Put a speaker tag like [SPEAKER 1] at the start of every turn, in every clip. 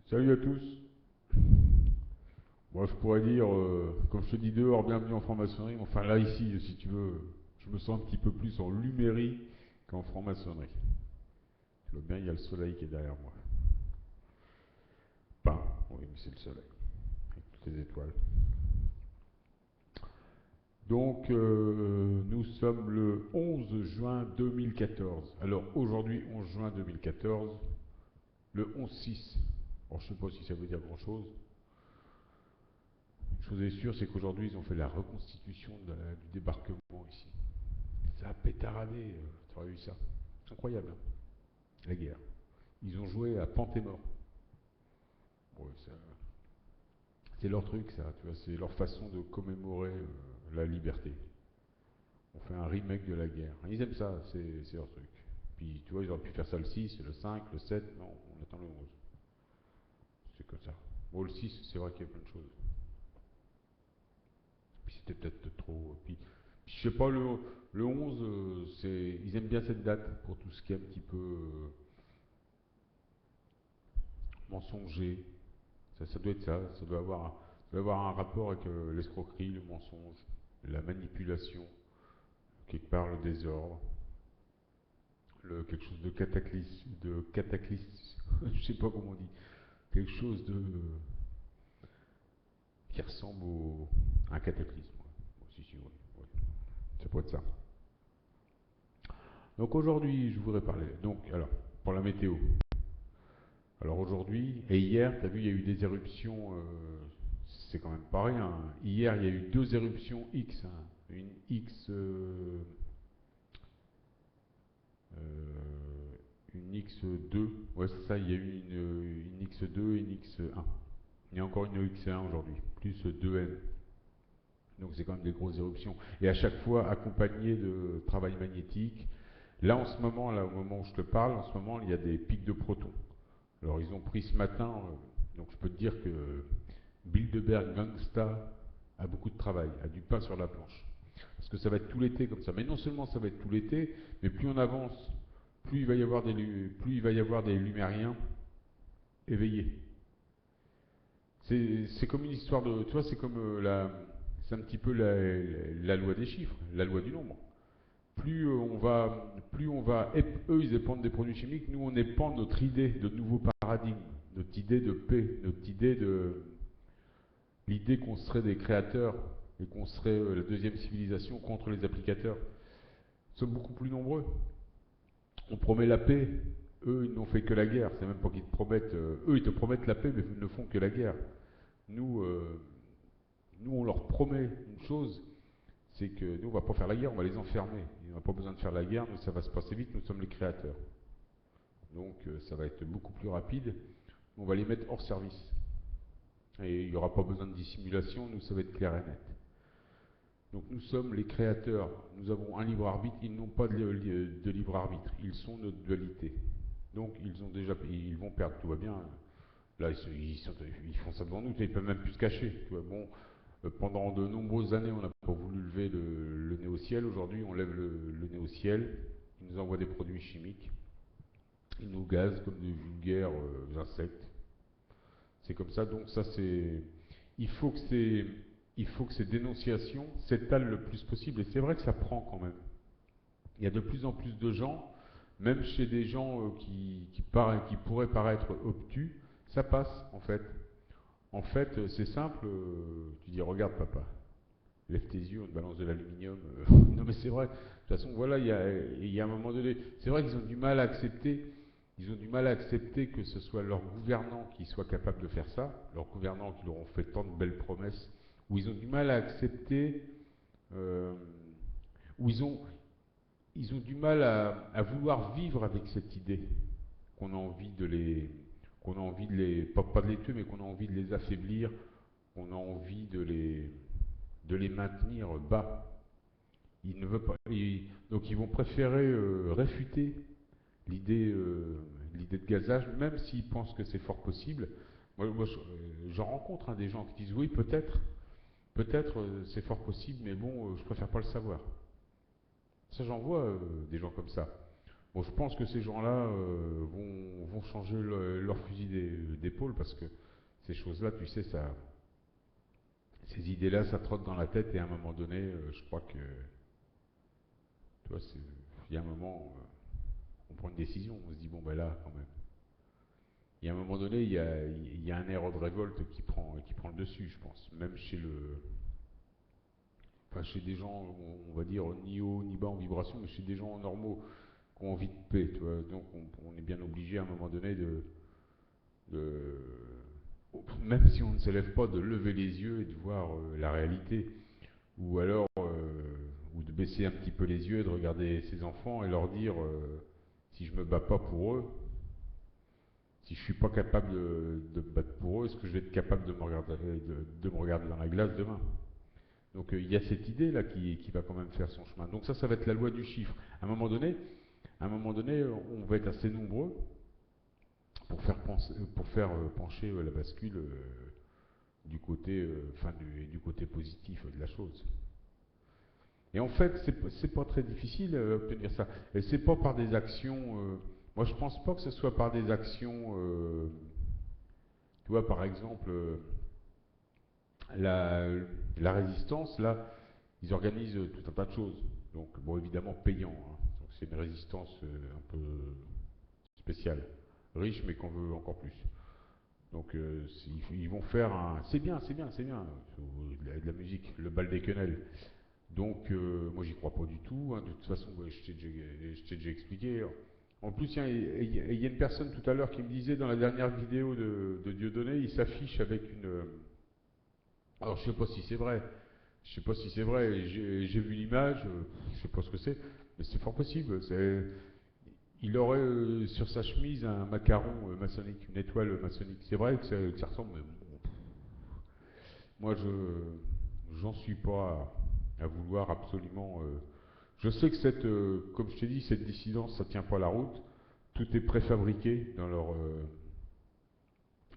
[SPEAKER 1] Salut à tous. Moi, je pourrais dire, comme je te dis dehors, bienvenue en franc-maçonnerie. Enfin, là, ici, si tu veux, je me sens un petit peu plus en lumérie qu'en franc-maçonnerie. Tu vois bien, il y a le soleil qui est derrière moi. Pas, oui, mais c'est le soleil, avec toutes les étoiles. Donc, nous sommes le 11 juin 2014. Alors, aujourd'hui, 11 juin 2014, le 11-6. Alors, je ne sais pas si ça veut dire grand-chose. Une chose est sûre, c'est qu'aujourd'hui, ils ont fait la reconstitution du débarquement ici. Ça a pétaradé, tu aurais vu ça. C'est incroyable, hein, la guerre. Ils ont joué à Pantémort. Ouais, c'est leur truc, ça, tu vois, c'est leur façon de commémorer la liberté. On fait un remake de la guerre. Ils aiment ça, c'est leur truc. Puis, tu vois, ils auraient pu faire ça le 6, le 5, le 7, non, on attend le 11. C'est comme ça. Bon, le 6, c'est vrai qu'il y a plein de choses. Puis c'était peut-être trop. Puis je sais pas, le 11, ils aiment bien cette date pour tout ce qui est un petit peu mensonger. Ça doit être ça, ça doit avoir un rapport avec l'escroquerie, le mensonge, la manipulation, quelque part le désordre, quelque chose de cataclysme, je sais pas comment on dit, quelque chose qui ressemble à un cataclysme. Ouais. Si, si, ouais. Ça peut être ça. Donc aujourd'hui, je voudrais parler. Donc, alors, pour la météo. Alors aujourd'hui, et hier, tu as vu, il y a eu des éruptions, c'est quand même pas rien, hein. Hier, il y a eu deux éruptions X, hein. Une X, une X2, ouais c'est ça, il y a eu une X2 et une X1. Il y a encore une X1 aujourd'hui, plus 2N. Donc c'est quand même des grosses éruptions. Et à chaque fois accompagné de travail magnétique. Là en ce moment, là au moment où je te parle, en ce moment il y a des pics de protons. Alors ils ont pris ce matin, donc je peux te dire que Bilderberg Gangsta a beaucoup de travail, a du pain sur la planche. Parce que ça va être tout l'été comme ça. Mais non seulement ça va être tout l'été, mais plus on avance, plus il va y avoir des lumériens éveillés. C'est comme une histoire de, tu vois, c'est comme c'est un petit peu la loi des chiffres, la loi du nombre. Eux ils épandent des produits chimiques, nous on épand notre idée de nouveau paradigme, notre idée de paix, l'idée qu'on serait des créateurs et qu'on serait la deuxième civilisation contre les applicateurs. Nous sommes beaucoup plus nombreux. On promet la paix, eux ils n'ont fait que la guerre. C'est même pas qu'ils te promettent, eux ils te promettent la paix mais ils ne font que la guerre. Nous, nous on leur promet une chose, c'est que nous on va pas faire la guerre, on va les enfermer. On n'a pas besoin de faire la guerre, nous ça va se passer vite, nous sommes les créateurs. Donc ça va être beaucoup plus rapide. On va les mettre hors service. Et il n'y aura pas besoin de dissimulation, nous ça va être clair et net. Donc nous sommes les créateurs, nous avons un libre arbitre, ils n'ont pas de libre arbitre, ils sont notre dualité. Donc ils vont perdre, tout va bien. Là ils font ça devant nous, ils ne peuvent même plus se cacher. Tu vois. Bon, pendant de nombreuses années on n'a pas voulu lever le nez au ciel, aujourd'hui on lève le nez au ciel, ils nous envoient des produits chimiques, ils nous gazent comme des vulgaires insectes. C'est comme ça, donc ça c'est. Il faut que ces, il faut que ces dénonciations s'étalent le plus possible, et c'est vrai que ça prend quand même. Il y a de plus en plus de gens, même chez des gens qui pourraient paraître obtus, ça passe en fait. En fait, c'est simple, tu dis regarde papa, lève tes yeux, on te balance de l'aluminium. Non mais c'est vrai, de toute façon voilà, il y a un moment donné, c'est vrai qu'ils ont du mal à accepter. Ils ont du mal à accepter que ce soit leurs gouvernants qui soient capables de faire ça, leurs gouvernants qui leur ont fait tant de belles promesses, ou ils ont du mal à accepter, euh, ou ils ont du mal à vouloir vivre avec cette idée qu'on a envie pas de les tuer, mais qu'on a envie de les affaiblir, qu'on a envie de les maintenir bas. Ils ne veulent pas, donc ils vont préférer réfuter l'idée l'idée de gazage, même s'ils pensent que c'est fort possible. Moi j'en rencontre des gens qui disent oui, peut-être c'est fort possible, mais bon, je préfère pas le savoir. Ça, j'en vois des gens comme ça. Bon, je pense que ces gens-là vont changer leur fusil d'épaule parce que ces choses-là, tu sais, ces idées-là, ça trotte dans la tête et à un moment donné, je crois que, tu vois, il y a un moment, on prend une décision, on se dit, bon, ben là, quand même. Il y a un moment donné, il y a un air de révolte qui prend le dessus, je pense. Même enfin, chez des gens, on va dire, ni haut ni bas en vibration, mais chez des gens normaux qui ont envie de paix, tu vois. Donc, on est bien obligé à un moment donné même si on ne se lève pas, de lever les yeux et de voir la réalité. Ou alors, ou de baisser un petit peu les yeux et de regarder ses enfants et leur dire, si je me bats pas pour eux, si je suis pas capable de me battre pour eux, est-ce que je vais être capable de me regarder dans la glace demain? Donc il y a cette idée là qui va quand même faire son chemin. Donc ça va être la loi du chiffre. À un moment donné, on va être assez nombreux pour faire pencher la bascule du côté, du côté positif de la chose. Et en fait, c'est pas très difficile d'obtenir ça. Et c'est pas par des actions. Moi, je pense pas que ce soit par des actions. Tu vois, par exemple, la, la résistance, là, ils organisent tout un tas de choses. Donc, bon, évidemment, payant. Hein. Donc, c'est une résistance un peu spéciale. Riche, mais qu'on veut encore plus. Donc, ils vont faire un. C'est bien, c'est bien, c'est bien. De la musique, le bal des quenelles. Donc, moi, j'y crois pas du tout. Hein. De toute façon, ouais, je t'ai déjà expliqué. En plus, il y a une personne tout à l'heure qui me disait dans la dernière vidéo de Dieudonné, il s'affiche avec une. Alors, je sais pas si c'est vrai. Je sais pas si c'est vrai. J'ai vu l'image. Je sais pas ce que c'est, mais c'est fort possible. Il aurait sur sa chemise un macaron maçonnique, une étoile maçonnique. C'est vrai que ça ressemble, mais bon, moi, j'en suis pas à vouloir absolument. Je sais que comme je t'ai dit, cette dissidence, ça tient pas la route. Tout est préfabriqué dans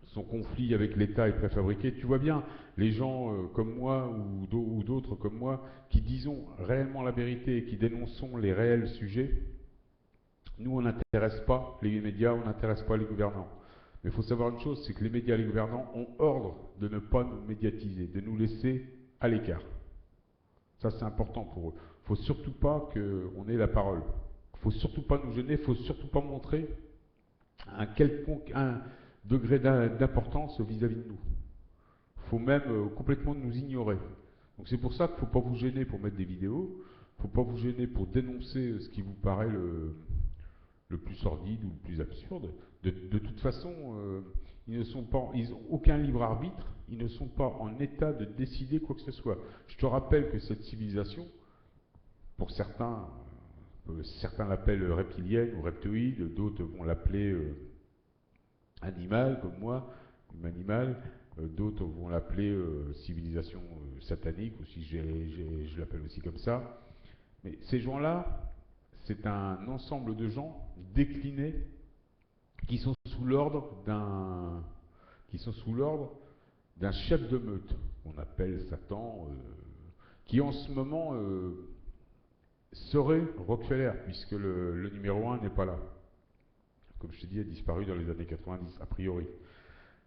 [SPEAKER 1] son conflit avec l'État est préfabriqué. Tu vois bien, les gens comme moi ou d'autres comme moi qui disons réellement la vérité et qui dénonçons les réels sujets, nous on n'intéresse pas les médias, on n'intéresse pas les gouvernants. Mais il faut savoir une chose, c'est que les médias et les gouvernants ont ordre de ne pas nous médiatiser, de nous laisser à l'écart. Ça, c'est important pour eux. Il ne faut surtout pas qu'on ait la parole. Il ne faut surtout pas nous gêner, il ne faut surtout pas montrer un degré d'importance vis-à-vis de nous. Il faut même complètement nous ignorer. Donc c'est pour ça qu'il ne faut pas vous gêner pour mettre des vidéos, il ne faut pas vous gêner pour dénoncer ce qui vous paraît le plus sordide ou le plus absurde. De toute façon, ils n'ont aucun libre arbitre, ils ne sont pas en état de décider quoi que ce soit. Je te rappelle que cette civilisation, pour certains l'appellent reptilienne ou reptoïde, d'autres vont l'appeler animal comme moi, comme animal, d'autres vont l'appeler civilisation satanique, ou si je l'appelle aussi comme ça. Mais ces gens-là, c'est un ensemble de gens déclinés qui sont sous l'ordre d'un chef de meute, qu'on appelle Satan, qui en ce moment serait Rockefeller, puisque le numéro un n'est pas là. Comme je t'ai dit, il a disparu dans les années 90, a priori.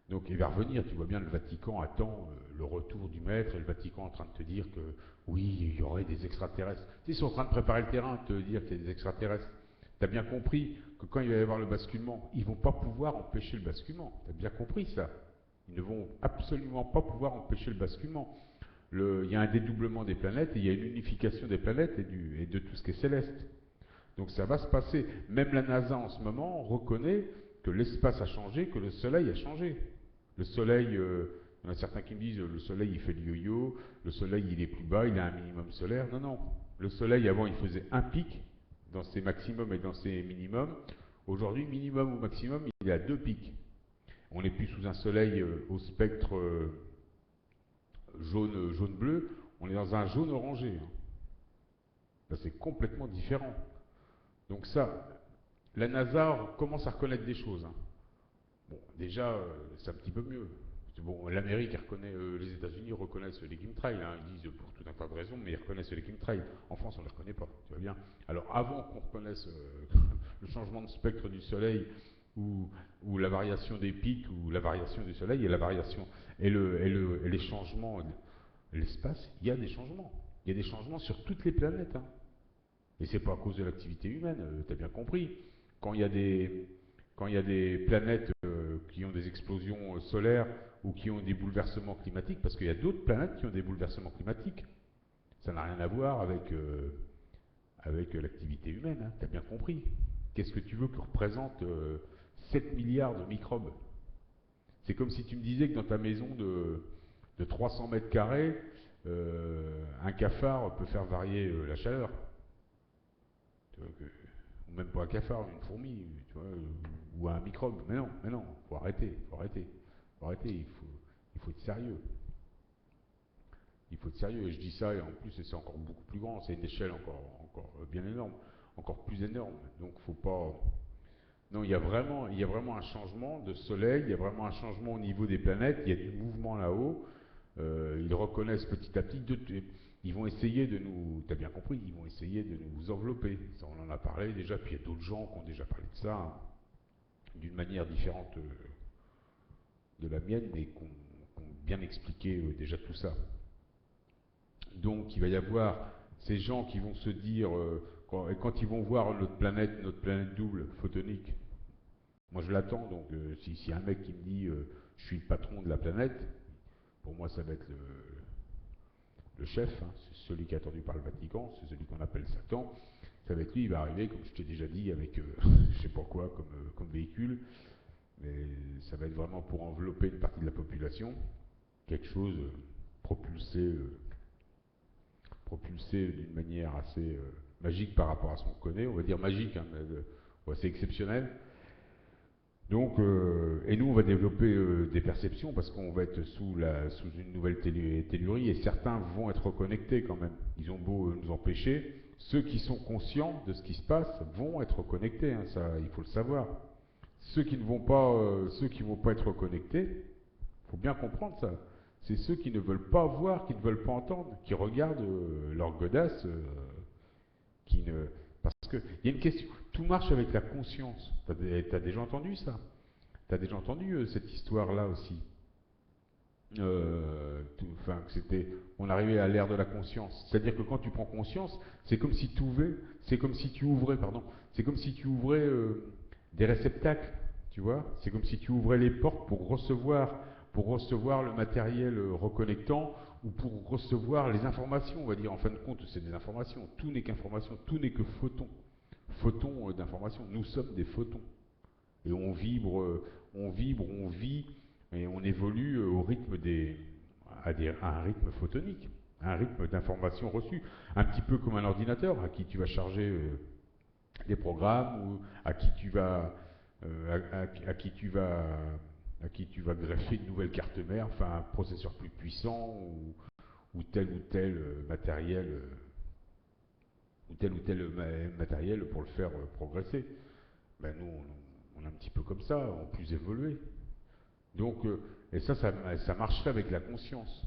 [SPEAKER 1] Donc il va revenir, tu vois bien, le Vatican attend le retour du maître, et le Vatican est en train de te dire que oui, il y aurait des extraterrestres. Ils sont en train de préparer le terrain, de te dire qu'il y a des extraterrestres. Tu as bien compris que quand il va y avoir le basculement, ils ne vont pas pouvoir empêcher le basculement. Tu as bien compris ça. Ils ne vont absolument pas pouvoir empêcher le basculement. Il y a un dédoublement des planètes, et il y a une unification des planètes et de tout ce qui est céleste. Donc ça va se passer. Même la NASA en ce moment reconnaît que l'espace a changé, que le Soleil a changé. Le Soleil, il y en a certains qui me disent le Soleil il fait le yo-yo, le Soleil il est plus bas, il a un minimum solaire. Non, non. Le Soleil avant il faisait un pic dans ses maximums et dans ses minimums. Aujourd'hui, minimum ou maximum, il est à deux pics. On n'est plus sous un Soleil au spectre jaune-bleu, on est dans un jaune orangé. Là, c'est complètement différent. Donc ça, la NASA commence à reconnaître des choses. Hein. Bon, déjà, c'est un petit peu mieux. Bon, l'Amérique, elle reconnaît, les États-Unis reconnaissent les chemtrails, hein, ils disent pour tout un tas de raisons, mais ils reconnaissent les chemtrails. En France, on ne les reconnaît pas, tu vois bien. Alors, avant qu'on reconnaisse le changement de spectre du Soleil, ou la variation des pics, ou la variation du Soleil, et la variation, et les changements, l'espace, il y a des changements. Il y a des changements sur toutes les planètes, hein. Et c'est pas à cause de l'activité humaine, tu as bien compris. Quand il y a des planètes qui ont des explosions solaires ou qui ont des bouleversements climatiques, parce qu'il y a d'autres planètes qui ont des bouleversements climatiques, ça n'a rien à voir avec l'activité humaine, hein, tu as bien compris. Qu'est-ce que tu veux que représente 7 milliards de microbes? C'est comme si tu me disais que dans ta maison de 300 mètres carrés, un cafard peut faire varier la chaleur. Ou même pas un cafard, une fourmi, tu vois, ou un microbe. Mais non, faut arrêter, faut arrêter, faut arrêter. Il faut être sérieux. Il faut être sérieux. Et je dis ça, et en plus, c'est encore beaucoup plus grand. C'est une échelle encore bien énorme, encore plus énorme. Donc, faut pas. Non, il y a vraiment un changement de soleil. Il y a vraiment un changement au niveau des planètes. Il y a du mouvement là-haut. Ils reconnaissent petit à petit. Ils vont essayer de nous, t'as bien compris, ils vont essayer de nous envelopper. Ça, on en a parlé déjà, puis il y a d'autres gens qui ont déjà parlé de ça, hein, d'une manière différente de la mienne, mais qui ont bien expliqué déjà tout ça. Donc il va y avoir ces gens qui vont se dire, quand ils vont voir notre planète double photonique, moi je l'attends, donc si un mec qui me dit je suis le patron de la planète, pour moi ça va être le chef, hein, c'est celui qui est attendu par le Vatican, c'est celui qu'on appelle Satan. Ça va être lui, il va arriver, comme je t'ai déjà dit, avec je sais pas quoi comme véhicule, mais ça va être vraiment pour envelopper une partie de la population, quelque chose propulsé d'une manière assez magique par rapport à ce qu'on connaît, on va dire magique, hein, mais, c'est exceptionnel. Donc, et nous, on va développer des perceptions parce qu'on va être sous une nouvelle tellurie et certains vont être reconnectés quand même. Ils ont beau nous empêcher, ceux qui sont conscients de ce qui se passe vont être reconnectés, hein, ça, il faut le savoir. Ceux qui vont pas être reconnectés, il faut bien comprendre ça. C'est ceux qui ne veulent pas voir, qui ne veulent pas entendre, qui regardent leur godasse, qui ne, parce qu'il y a une question, tout marche avec la conscience. T'as déjà entendu ça? T'as déjà entendu cette histoire-là aussi? Enfin, on arrivait à l'ère de la conscience. C'est-à-dire que quand tu prends conscience, c'est comme si tu ouvrais, pardon, c'est comme si tu ouvrais des réceptacles, tu vois? C'est comme si tu ouvrais les portes pour recevoir le matériel reconnectant ou pour recevoir les informations, on va dire. En fin de compte, c'est des informations. Tout n'est qu'information, tout n'est que photons. Photons d'information. Nous sommes des photons. Et on vibre, on vit, et on évolue au rythme à un rythme photonique, à un rythme d'information reçue. Un petit peu comme un ordinateur à qui tu vas charger des programmes, ou à qui tu vas, à qui tu vas greffer une nouvelle carte mère, enfin un processeur plus puissant, ou tel matériel, matériel pour le faire progresser. Ben nous, on est un petit peu comme ça, en plus évolué. Donc, et ça marcherait avec la conscience.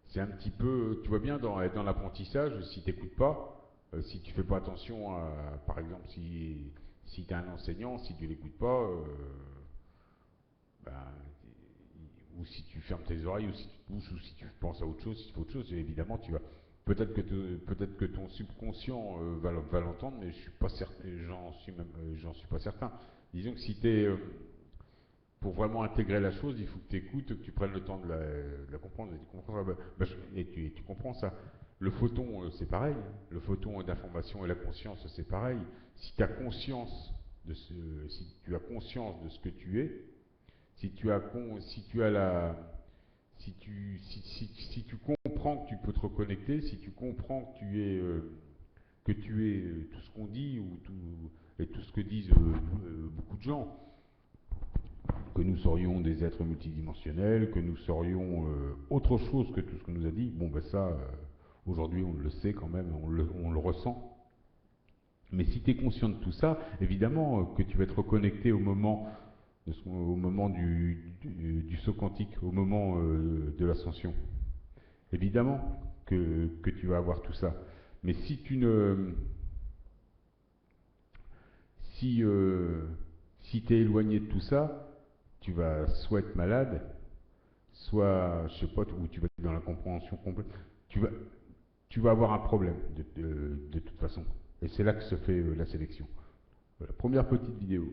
[SPEAKER 1] C'est un petit peu, tu vois bien, dans l'apprentissage, si tu n'écoutes pas, si tu fais pas attention à, par exemple, si tu es un enseignant, si tu l'écoutes pas, ben, ou si tu fermes tes oreilles, ou si tu te bouges, ou si tu penses à autre chose, si tu fais autre chose, évidemment, tu vas. Peut-être que ton subconscient va l'entendre, mais je suis pas certain, j'en suis pas certain. Disons que si tu es pour vraiment intégrer la chose, il faut que tu écoutes, que tu prennes le temps de la comprendre. Et tu comprends ça. Tu comprends ça. Le photon, c'est pareil. Le photon d'information et la conscience, c'est pareil. Si tu as conscience si tu as conscience de ce que tu es, si tu comprends que tu peux te reconnecter, si tu comprends que tu es tout ce qu'on dit et tout ce que disent beaucoup de gens, que nous serions des êtres multidimensionnels, que nous serions autre chose que tout ce qu'on nous a dit, bon ben ça, aujourd'hui on le sait quand même, on le ressent. Mais si tu es conscient de tout ça, évidemment que tu vas être reconnecté au moment au moment du saut quantique, au moment de l'ascension. Évidemment que tu vas avoir tout ça. Mais si tu ne... Si tu es éloigné de tout ça, tu vas soit être malade, soit, je sais pas, ou tu vas être dans la compréhension complète. Tu vas, tu vas avoir un problème de toute façon. Et c'est là que se fait la sélection. Voilà, première petite vidéo.